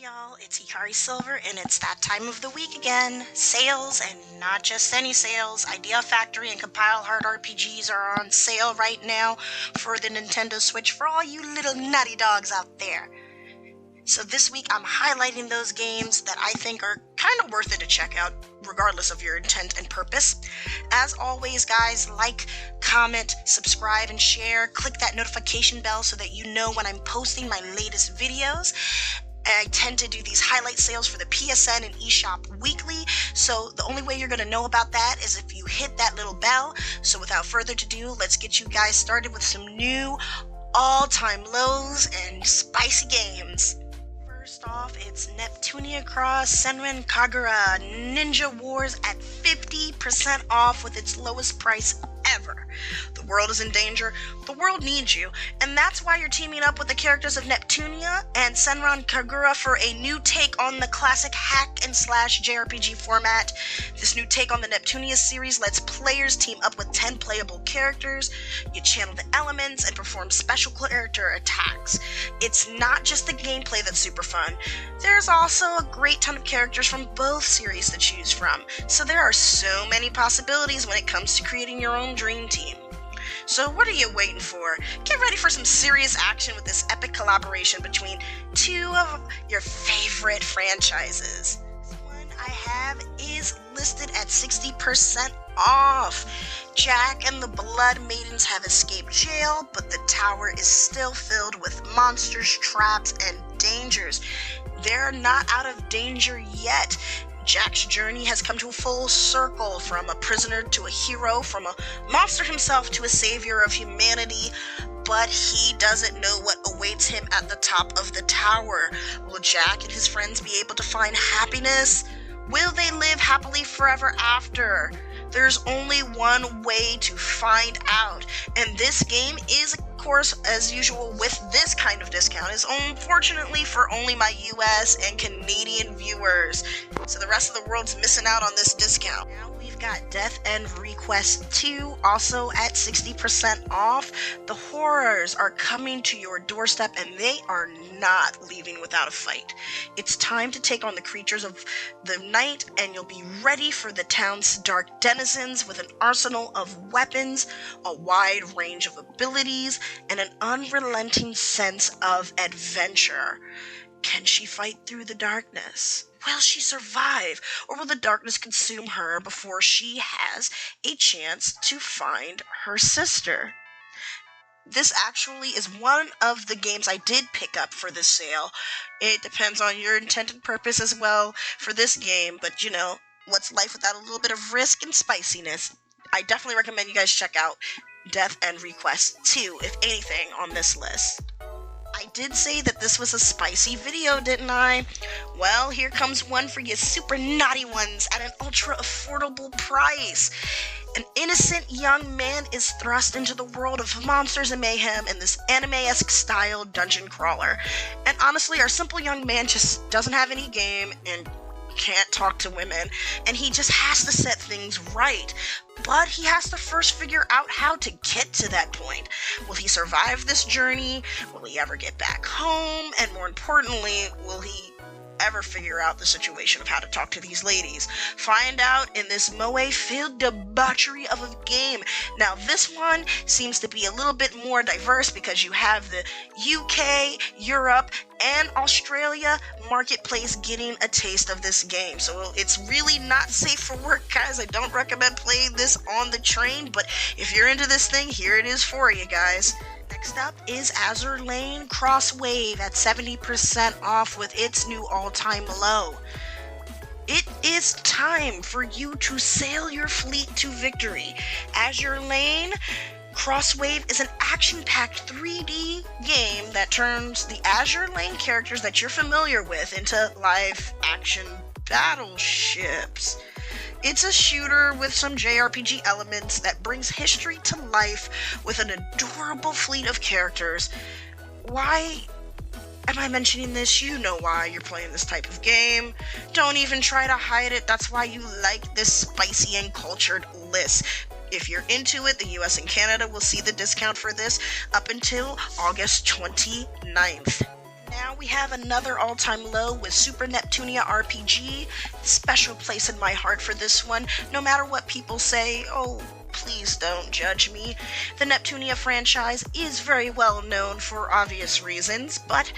y'all, it's hikarisilver and it's that time of the week again. Sales, and not just any sales. Idea Factory and Compile Hard RPGs are on sale right now for the Nintendo Switch for all you little nutty dogs out there. So this week I'm highlighting those games that I think are kind of worth it to check out, regardless of your intent and purpose. As always, guys, like, comment, subscribe, and share. Click that notification bell so that you know when I'm posting my latest videos. I tend to do these highlight sales for the PSN and eShop weekly, so the only way you're going to know about that is if you hit that little bell. So without further ado, let's get you guys started with some new all-time lows and spicy games. First off, it's Neptunia SENRAN KAGURA Ninja Wars at 50% off with its lowest price ever. The world is in danger, the world needs you, and that's why you're teaming up with the characters of Neptunia and SENRAN KAGURA for a new take on the classic hack and slash JRPG format. This new take on the Neptunia series lets players team up with 10 playable characters. You channel the elements and perform special character attacks. It's not just the gameplay that's super fun. There's also a great ton of characters from both series to choose from, so there are so many possibilities when it comes to creating your own dream team. So what are you waiting for? Get ready for some serious action with this epic collaboration between two of your favorite franchises. This one I have is listed at 60% off. Jack and the Blood Maidens have escaped jail, but the tower is still filled with monsters, traps, and dangers. They're not out of danger yet. Jack's journey has come to a full circle, from a prisoner to a hero, from a monster himself to a savior of humanity, but he doesn't know what awaits him at the top of the tower. Will Jack and his friends be able to find happiness? Will they live happily forever after? There's only one way to find out, and this game is, of course, as usual with this kind of discount, is unfortunately for only my US and Canadian viewers, so the rest of the world's missing out on this discount. Now we've got Death End Request 2 also at 60% off. The horrors are coming to your doorstep and they are not leaving without a fight. It's time to take on the creatures of the night, and you'll be ready for the town's dark denizens with an arsenal of weapons, a wide range of abilities, and an unrelenting sense of adventure. Can she fight through the darkness? Will she survive, or will the darkness consume her before she has a chance to find her sister? This actually is one of the games I did pick up for this sale. It depends on your intent and purpose as well for this game, but you know, what's life without a little bit of risk and spiciness? I definitely recommend you guys check out Death End Request 2, if anything, on this list. I did say that this was a spicy video, didn't I? Well, here comes one for you super naughty ones at an ultra affordable price. An innocent young man is thrust into the world of monsters and mayhem in this anime-esque style dungeon crawler. And honestly, our simple young man just doesn't have any game and can't talk to women, and he just has to set things right. But he has to first figure out how to get to that point. Will he survive this journey? Will he ever get back home? And more importantly, will he ever figure out the situation of how to talk to these ladies? Find out in this moe-filled debauchery of a game. Now this one seems to be a little bit more diverse because you have the UK, Europe, and Australia marketplace getting a taste of this game. So it's really not safe for work, guys. I don't recommend playing this on the train, but if you're into this thing, here it is for you guys. Next up is Azur Crosswave at 70% off with its new all-time low. It is time for you to sail your fleet to victory. Azur Crosswave is an action-packed 3D game that turns the Azur Lane characters that you're familiar with into live-action battleships. It's a shooter with some JRPG elements that brings history to life with an adorable fleet of characters. Why am I mentioning this? You know why you're playing this type of game. Don't even try to hide it. That's why you like this spicy and cultured list. If you're into it, the US and Canada will see the discount for this up until August 29th. Now we have another all-time low with Super Neptunia RPG. Special place in my heart for this one, no matter what people say. Oh, please don't judge me. The Neptunia franchise is very well known for obvious reasons, but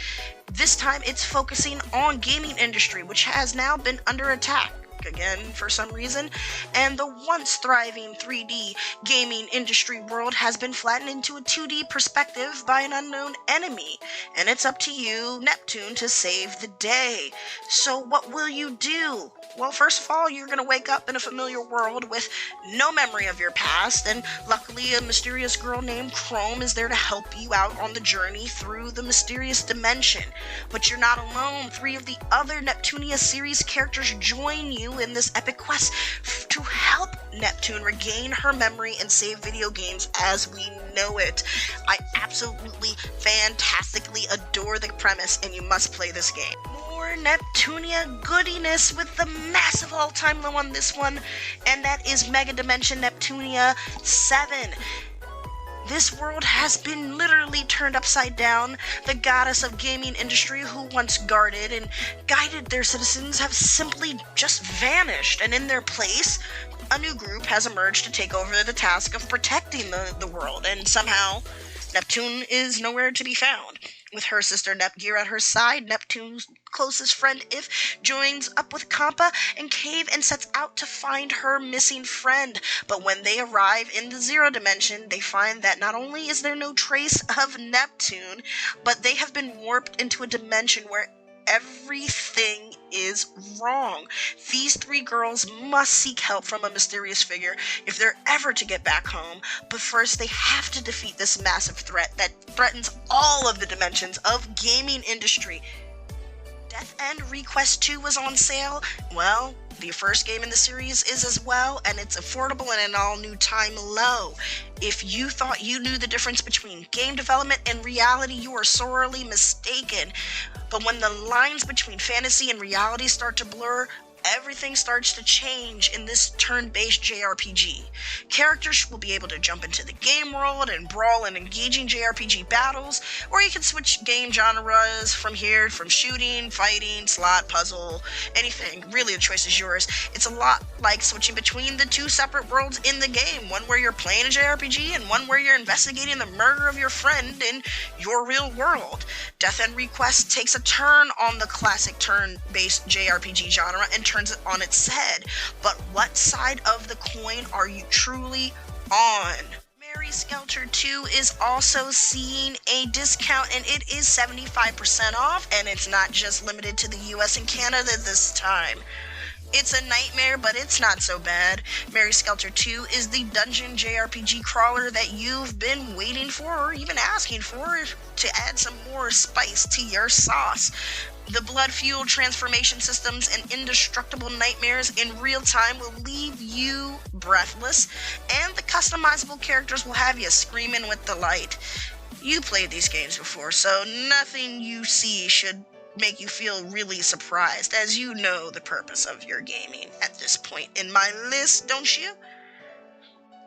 this time it's focusing on gaming industry, which has now been under attack again for some reason, and the once thriving 3D gaming industry world has been flattened into a 2D perspective by an unknown enemy, and it's up to you, Neptune, to save the day. So what will you do? Well, first of all, you're going to wake up in a familiar world with no memory of your past, and luckily a mysterious girl named Chrome is there to help you out on the journey through the mysterious dimension. But you're not alone. 3 of the other Neptunia series characters join you in this epic quest to help Neptune regain her memory and save video games as we know it. I absolutely, fantastically adore the premise, and you must play this game. More Neptunia goodiness with the massive all-time low on this one, and that is Megadimension Neptunia VII. This world has been literally turned upside down. The goddess of gaming industry who once guarded and guided their citizens have simply just vanished, and in their place, a new group has emerged to take over the task of protecting the world, and somehow Neptune is nowhere to be found. With her sister Nepgear at her side, Neptune's closest friend If joins up with Kampa and Cave and sets out to find her missing friend. But when they arrive in the Zero Dimension, they find that not only is there no trace of Neptune, but they have been warped into a dimension where everything is wrong. These 3 girls must seek help from a mysterious figure if they're ever to get back home, but first they have to defeat this massive threat that threatens all of the dimensions of gaming industry. Death End Request 2 was on sale. Well, the first game in the series is as well, and it's affordable and an all-new time low. If you thought you knew the difference between game development and reality, you are sorely mistaken. But when the lines between fantasy and reality start to blur, everything starts to change in this turn-based JRPG. Characters will be able to jump into the game world and brawl in engaging JRPG battles, or you can switch game genres from here, from shooting, fighting, slot, puzzle, anything. Really, the choice is yours. It's a lot like switching between the 2 separate worlds in the game, one where you're playing a JRPG and one where you're investigating the murder of your friend in your real world. Death End Request takes a turn on the classic turn-based JRPG genre and turns it on its head. But what side of the coin are you truly on? Skelter 2 is also seeing a discount, and it is 75% off, and it's not just limited to the US and Canada this time. It's a nightmare, but it's not so bad. Mary Skelter 2 is the dungeon JRPG crawler that you've been waiting for, or even asking for, to add some more spice to your sauce. The blood-fueled transformation systems and indestructible nightmares in real time will leave you breathless, and the customizable characters will have you screaming with delight. You played these games before, so nothing you see should make you feel really surprised, as you know the purpose of your gaming at this point in my list, don't you?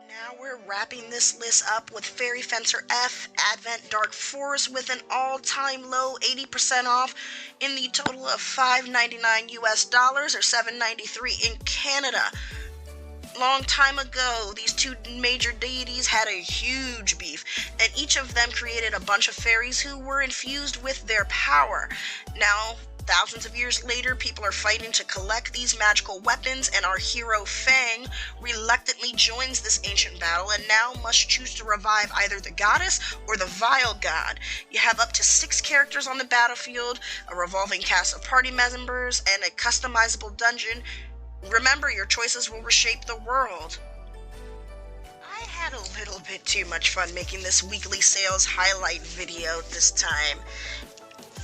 Now we're wrapping this list up with Fairy Fencer F, Advent Dark Forest with an all-time low 80% off in the total of $5.99 US dollars or $7.93 in Canada. Long time ago, these 2 major deities had a huge beef, and each of them created a bunch of fairies who were infused with their power. Now, thousands of years later, people are fighting to collect these magical weapons, and our hero Fang reluctantly joins this ancient battle and now must choose to revive either the goddess or the vile god. You have up to 6 characters on the battlefield, a revolving cast of party members, and a customizable dungeon. Remember, your choices will reshape the world. I had a little bit too much fun making this weekly sales highlight video this time.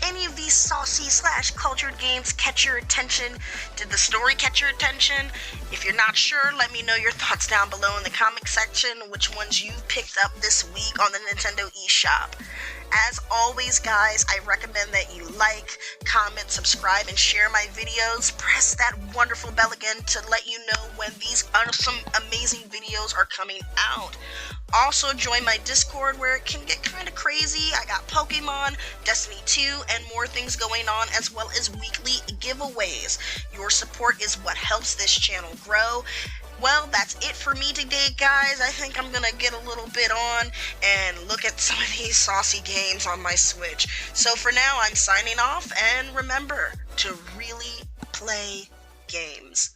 Any of these saucy/cultured games catch your attention? Did the story catch your attention? If you're not sure, let me know your thoughts down below in the comment section, which ones you picked up this week on the Nintendo eShop. As always, guys, I recommend that you like, comment, subscribe, and share my videos. Press that wonderful bell again to let you know when these awesome, amazing videos are coming out. Also, join my Discord where it can get kind of crazy. I got Pokemon, Destiny 2, and more things going on, as well as weekly giveaways. Your support is what helps this channel grow. Well, that's it for me today, guys. I think I'm gonna get a little bit on and look at some of these saucy games on my Switch. So for now, I'm signing off, and remember to really play games.